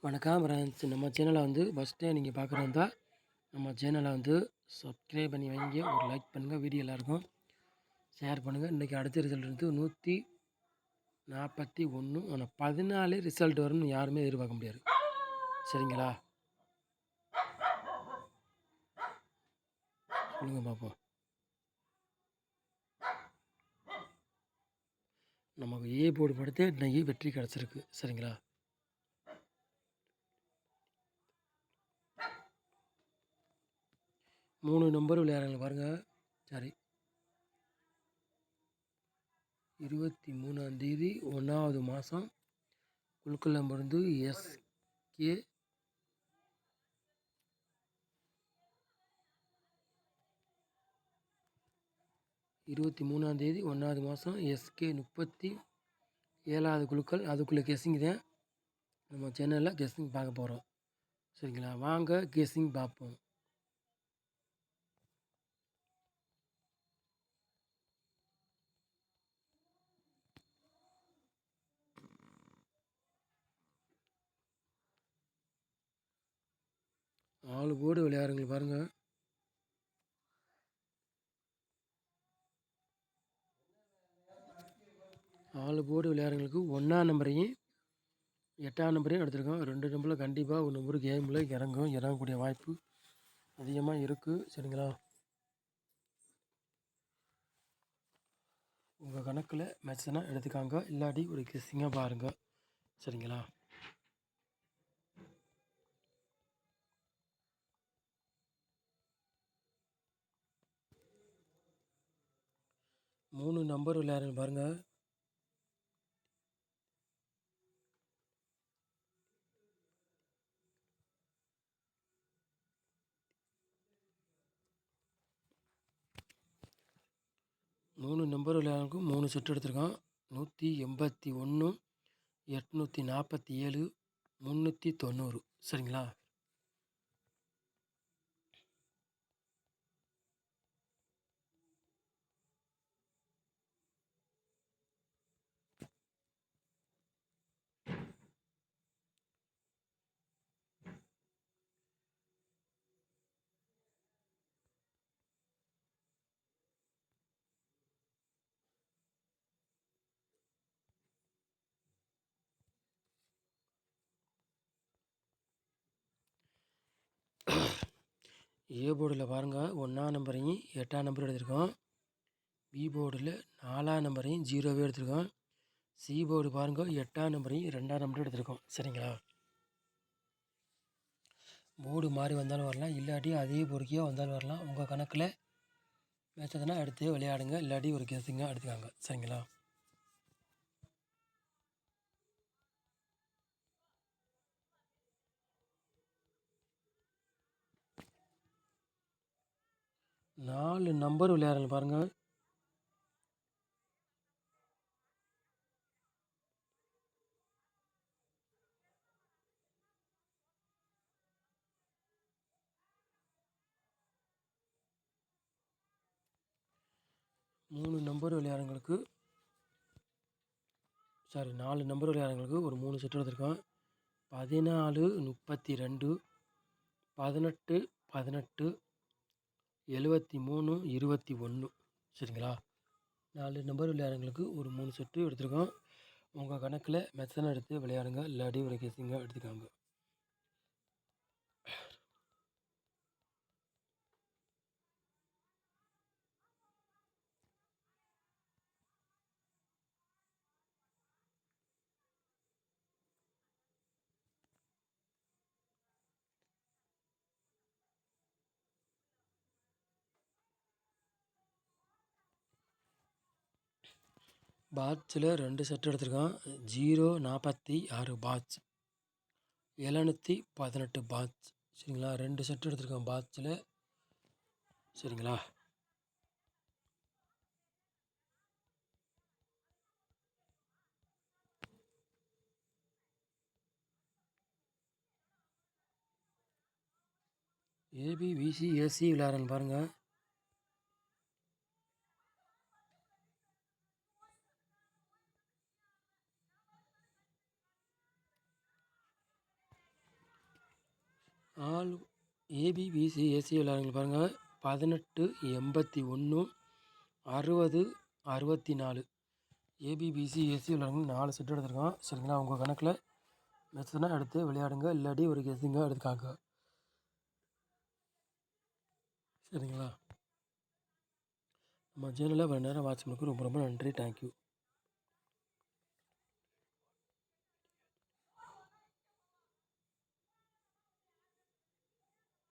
வணக்கம் ஃப்ரெண்ட்ஸ். நம்ம சேனலை வந்து ஃபஸ்ட் டைம் நீங்கள் பார்க்குறதா நம்ம சேனலை வந்து சப்ஸ்கிரைப் பண்ணி வைங்க, ஒரு லைக் பண்ணுங்கள், வீடியோ எல்லாருக்கும் ஷேர் பண்ணுங்கள். இன்றைக்கி அடுத்த ரிசல்ட் வந்து 141. ஆனால் 14 ரிசல்ட் வரும்னு யாருமே எதிர்பார்க்க முடியாது. சரிங்களா? சொல்லுங்க பார்ப்போம். நமக்கு ஏ போர்டு படுத்து இன்றைக்கி வெற்றி கிடச்சிருக்கு. சரிங்களா? மூணு நம்பர் விளையாடுங்க பாருங்கள். சரி, 23ஆம் தேதி 1வது மாதம். குழுக்கள் நம்பர் வந்து SK 23ஆம் தேதி 1வது மாதம் SK 37வது குழுக்கள். அதுக்குள்ளே கெஸ்ஸிங் தான் நம்ம சேனலில் கெஸ்ஸிங் பார்க்க போகிறோம். சரிங்களா? வாங்க கெஸ்ஸிங் பார்ப்போம். நாலு போர்டு விளையாடுங்க பாருங்கள். நாலு போர்டு விளையாடுங்களுக்கு 1ஆம் நம்பரையும் 8ஆம் நம்பரையும் எடுத்துருக்கோம். 2 நம்பரில் கண்டிப்பாக ஒரு நம்பர் கேமில் இறங்கக்கூடிய வாய்ப்பு அதிகமாக இருக்குது. சரிங்களா? உங்கள் கணக்கில் மேட்ச்னா எடுத்துக்காங்க, இல்லாட்டி ஒரு கெஸ்ஸிங்காக பாருங்கள். சரிங்களா? மூணு நம்பர் விளையாடுங்க பாருங்கள். மூணு நம்பர் விளையாடுறதுக்கும் 3 செட் எடுத்திருக்கோம். 181, 847, 390. சரிங்களா? ஏ போர்டில் பாருங்கள் 1ஆம் நம்பரையும் 8ஆம் நம்பரும் எடுத்திருக்கோம். பி போர்டில் 4ஆம் நம்பரையும் 0வே எடுத்திருக்கோம். சி போர்டு பாருங்கள் 8ஆம் நம்பரையும் 2ஆம் நம்பரும் எடுத்திருக்கோம். சரிங்களா? போர்டு மாறி வந்தாலும் வரலாம், இல்லாட்டி அதே போர்டுக்கே வந்தாலும் வரலாம். உங்கள் கணக்கில் மேட்சதுன்னா எடுத்து விளையாடுங்க, இல்லாட்டி ஒரு கெஸ்ஸிங்காக எடுத்துக்காங்க. சரிங்களா? நாலு நம்பர் விளையாடுங்க பாருங்கள். நாலு நம்பர் விளையாடுங்களுக்கு ஒரு 3 செட் எடுத்திருக்கோம். 14, 32, 18, 18, 73, 21. சரிங்களா? 4 நம்பர் விளையாடுங்களுக்கு ஒரு 3 செட்டு எடுத்திருக்கோம். உங்கள் கணக்கில் மெத்தனை எடுத்து விளையாடுங்க, இல்லாட்டி ஒரு கெஸ்ஸிங்காக எடுத்துக்காங்க. பாட்ஸில் 2 செட் எடுத்திருக்கோம். 046 பாட்ச், 718 பாட்ச். சரிங்களா? 2 செட் எடுத்திருக்கோம் பாட்ஸில். சரிங்களா? ஏபி, பிசி, ஏசி விளையாடுறேன்னு பாருங்கள். ஆல் ஏபிபிசி ஏசி விளையாடுங்க பாருங்கள் 18 81 60 64 ஏபிபிசி ஏசி விளையாடுங்க 4 செட் எடுத்துருக்கோம் சரிங்களா. உங்கள் கணக்கில் மெச்சனா எடுத்து விளையாடுங்க, இல்லாட்டி ஒரு கெஸ்ஸிங்காக எடுத்துக்காங்க சரிங்களா. நம்ம சேனலை நேரம் வாட்ச் பண்ணுறதுக்கு ரொம்ப ரொம்ப நன்றி. தேங்க்யூ.